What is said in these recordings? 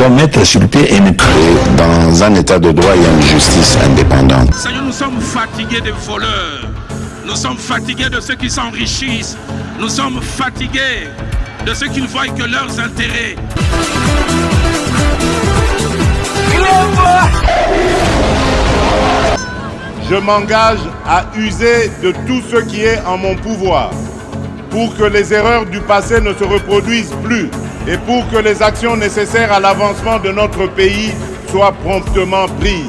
doit mettre sur le pied un État. Et dans un État de droit, il y a une justice indépendante. Seigneur, nous sommes fatigués des voleurs. Nous sommes fatigués de ceux qui s'enrichissent. Nous sommes fatigués de ceux qui ne voient que leurs intérêts. Je m'engage à user de tout ce qui est en mon pouvoir pour que les erreurs du passé ne se reproduisent plus et pour que les actions nécessaires à l'avancement de notre pays soient promptement prises.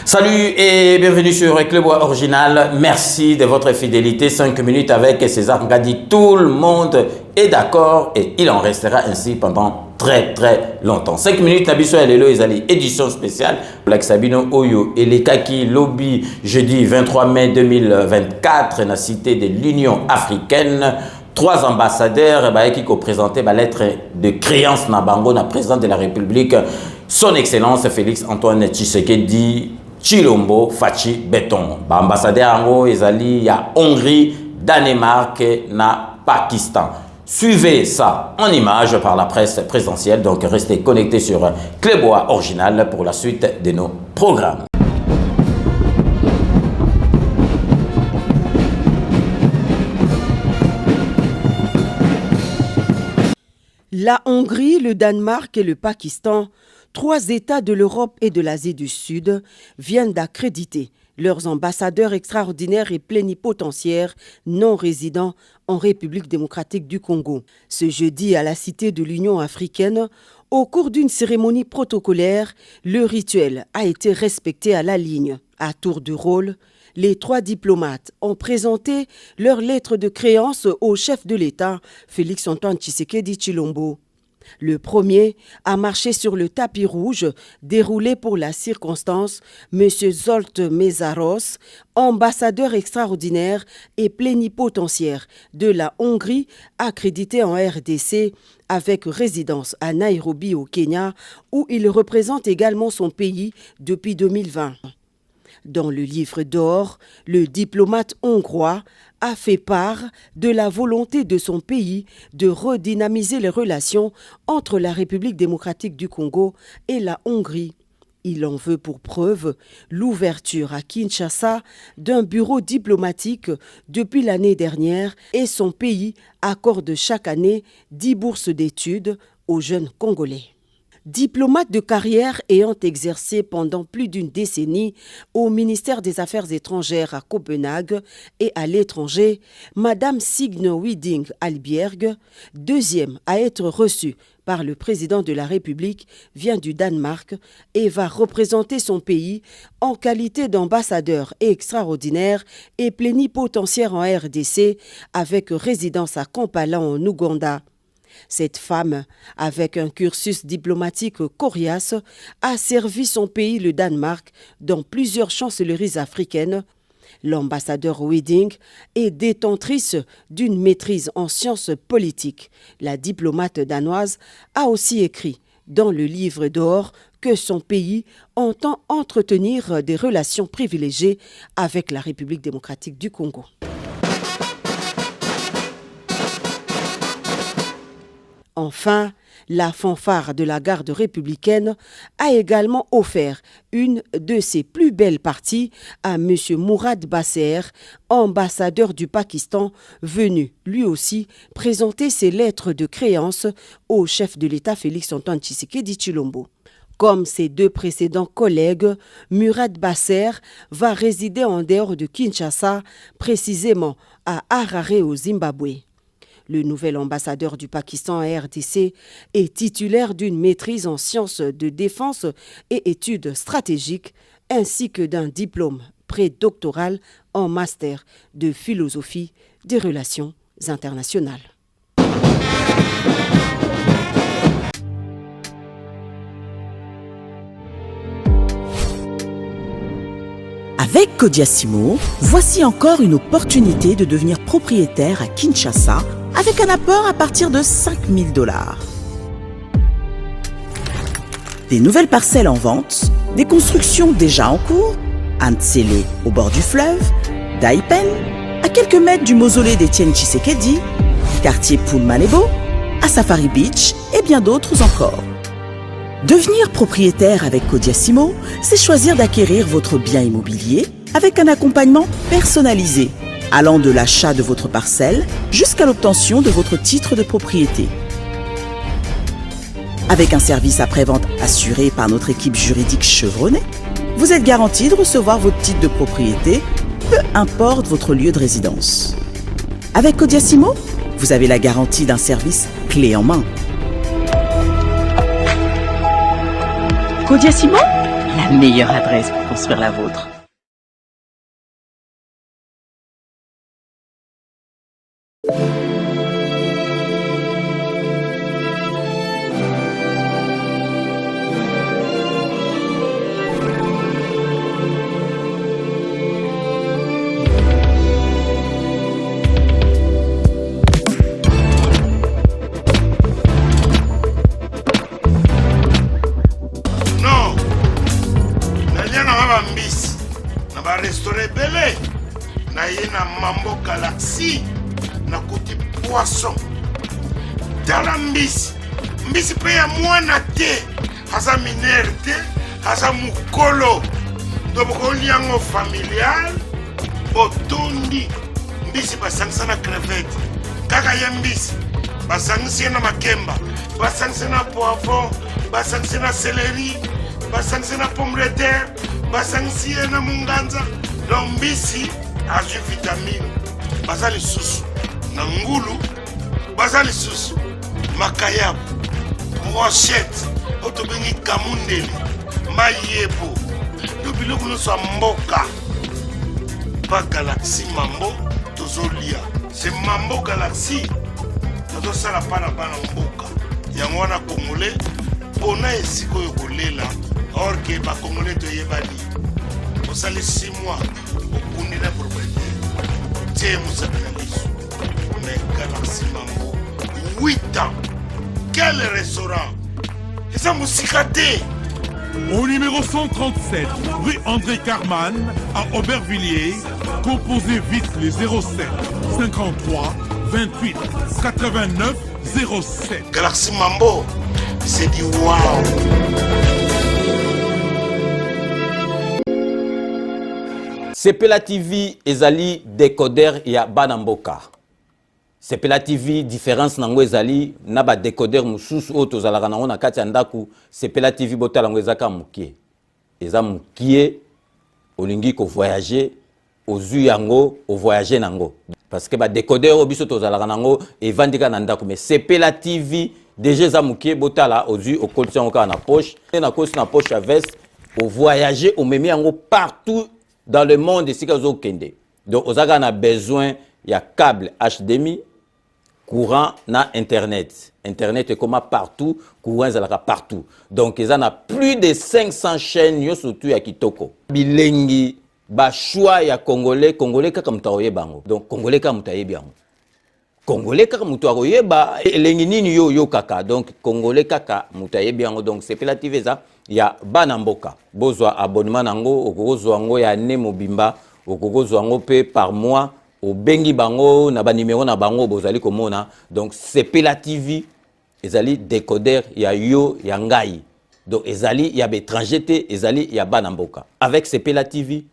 Salut et bienvenue sur Clébois Original. Merci de votre fidélité. 5 minutes avec César Ngadi. Tout le monde est d'accord et il en restera ainsi pendant très longtemps. 5 minutes, Nabiso Elelo Ezali, édition spéciale. Black Sabino Oyo et les Kaki Lobby, jeudi 23 mai 2024, dans la cité de l'Union africaine. 3 ambassadeurs qui ont présenté la lettre de créance na bango na président de la République, son Excellence Félix Antoine Tshisekedi Tshilombo Fachi Beton. Ambassadeur ango ezali ya Hongrie, Danemark na Pakistan. Suivez ça en images par la presse présidentielle, donc restez connectés sur Clébois Original pour la suite de nos programmes. La Hongrie, le Danemark et le Pakistan, 3 États de l'Europe et de l'Asie du Sud, viennent d'accréditer leurs ambassadeurs extraordinaires et plénipotentiaires non résidents en République démocratique du Congo. Ce jeudi, à la Cité de l'Union africaine, au cours d'une cérémonie protocolaire, le rituel a été respecté à la ligne. À tour de rôle, les 3 diplomates ont présenté leur lettre de créance au chef de l'État, Félix Antoine Tshisekedi Tshilombo. Le premier a marché sur le tapis rouge déroulé pour la circonstance, M. Zsolt Mészáros, ambassadeur extraordinaire et plénipotentiaire de la Hongrie, accrédité en RDC avec résidence à Nairobi au Kenya, où il représente également son pays depuis 2020. Dans le livre d'or, le diplomate hongrois a fait part de la volonté de son pays de redynamiser les relations entre la République démocratique du Congo et la Hongrie. Il en veut pour preuve l'ouverture à Kinshasa d'un bureau diplomatique depuis l'année dernière et son pays accorde chaque année 10 bourses d'études aux jeunes Congolais. Diplomate de carrière ayant exercé pendant plus d'une décennie au ministère des Affaires étrangères à Copenhague et à l'étranger, Madame Signe Widing Albjerg, deuxième à être reçue par le président de la République, vient du Danemark et va représenter son pays en qualité d'ambassadeur extraordinaire et plénipotentiaire en RDC avec résidence à Kampala en Ouganda. Cette femme, avec un cursus diplomatique coriace, a servi son pays, le Danemark, dans plusieurs chancelleries africaines. L'ambassadeur Widing est détentrice d'une maîtrise en sciences politiques. La diplomate danoise a aussi écrit dans le livre d'or que son pays entend entretenir des relations privilégiées avec la République démocratique du Congo. Enfin, la fanfare de la garde républicaine a également offert une de ses plus belles parties à M. Mourad Basser, ambassadeur du Pakistan, venu lui aussi présenter ses lettres de créance au chef de l'État Félix Antoine Tshisekedi Tshilombo. Comme ses 2 précédents collègues, Mourad Basser va résider en dehors de Kinshasa, précisément à Harare au Zimbabwe. Le nouvel ambassadeur du Pakistan à RDC est titulaire d'une maîtrise en sciences de défense et études stratégiques, ainsi que d'un diplôme prédoctoral en master de philosophie des relations internationales. Avec Codiasimo, voici encore une opportunité de devenir propriétaire à Kinshasa avec un apport à partir de $5 000. Des nouvelles parcelles en vente, Des constructions déjà en cours, à Ntsele au bord du fleuve, Daipen, à quelques mètres du mausolée d'Étienne Tshisekedi, quartier Poulmanebo, à Safari Beach et bien d'autres encore. Devenir propriétaire avec Kodiasimo, c'est choisir d'acquérir votre bien immobilier avec un accompagnement personnalisé, allant de l'achat de votre parcelle jusqu'à l'obtention de votre titre de propriété. Avec un service après-vente assuré par notre équipe juridique chevronnée, vous êtes garanti de recevoir votre titre de propriété, peu importe votre lieu de résidence. Avec Kodiasimo, vous avez la garantie d'un service clé en main. Kodiasimo, la meilleure adresse pour construire la vôtre. Mambo Galaxy na kuti poisson tala mbisi pe ya mwana te haza minere te haza mukolo ndobokoli yango familial botondi mbisi basangisa na crevette kaka ye mbisi basangisi na makemba basangisi na poivron basangisi na céleri basangisi na pomme de terre basangisi na munganza donc mbisi azu vitamine baza lisusu na ngulu baza lisusu makayabu brochette otobengi kamundeli mayebo to biloko nyonso ya mboka pa Galaxy Mambo tozolia c'est Mambo Galaxy tozosala mpa na bana mboka yango wana congolais mpona esika oyo kolela or ke bacongolais toyebani osali 6 mois okundi na propriété tie mosaka na liso mais Galaxy Mambo 8 ans quel restaurant eza mosika te. Au numéro 137, rue André Carman, à Aubervilliers, composez vite les 07 53 28 89 07. Galaxy Mambo, c'est du wow. Sepela TV ezali décodeur ya Banamboka. Sepela TV différence nango ezali na ba décodeur mususu oyo tozalaka nango na kati ya ndaku. Sepela TV botala ngo ezaka mukie. Eza mukie olingi ko voyager ozu yango o voyager nango. Parce que ba décodeur obiso tozalaka nango evandika na ndaku mais Sepela TV déjà eza mukie botala ozu o kolisi yango ka na poche na kosi na poche à veste o voyager o memi yango partout dans le monde ici que kende. Donc ozaka na besoin ya câble HDMI courant na internet. Internet est comme partout, courant est partout. Donc ils en a plus de 500 chaînes yo surtout ya kitoko. Bilengi ba choix ya congolais kaka mutaoye bango. Donc congolais kaka mutaye bango. Congolais kaka mutaoye ba elengi nini yo kaka. Donc congolais kaka mutaye bango. Donc c'est relative ça ya Banamboka. Bozwa abonnement nango okozwa ngo ya ne mobimba okozwa ngo pe par mois. Au bengi bango na ba numéro na bango bozali komona. Donc Sepela TV ezali décodeur ya yo ya ngai. Donc ezali ya étranger te ezali ya Banamboka. Avec Sepela TV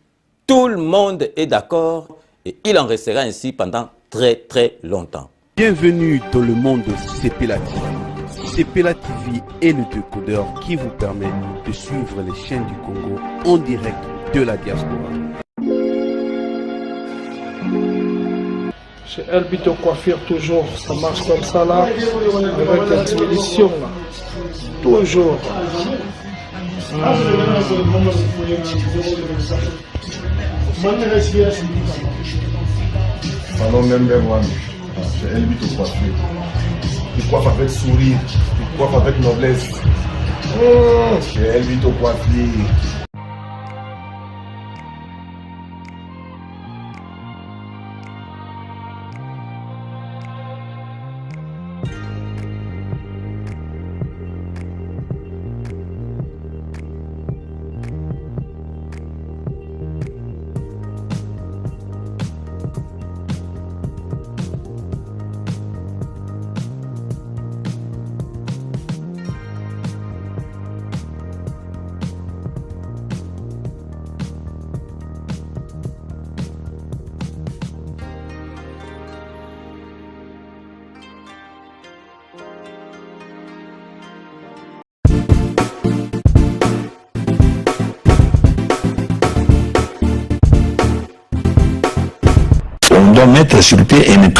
tout le monde est d'accord et il en restera ainsi pendant très très longtemps. Bienvenue dans le monde de Sepela TV. Sepela TV est le décodeur qui vous permet de suivre les chaînes du Congo en direct de la diaspora. Chez Elbito Coiffure, toujours, ça marche comme ça là, avec la expédition là. Toujours. Salon number one, chez Elbito Coiffure. Tu coiffes avec sourire, tu coiffes avec noblesse. Chez Elbito Coiffure. doit mettre sur le pied une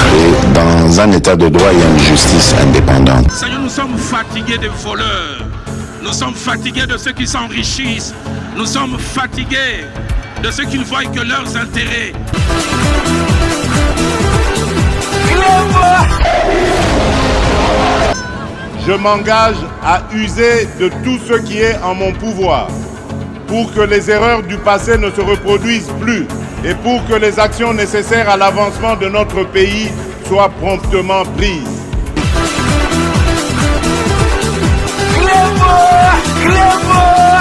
dans un état de droit et une justice indépendante. Seigneur, nous sommes fatigués des voleurs. Nous sommes fatigués de ceux qui s'enrichissent. Nous sommes fatigués de ceux qui ne voient que leurs intérêts. Je m'engage à user de tout ce qui est en mon pouvoir pour que les erreurs du passé ne se reproduisent plus et pour que les actions nécessaires à l'avancement de notre pays soient promptement prises. Clément!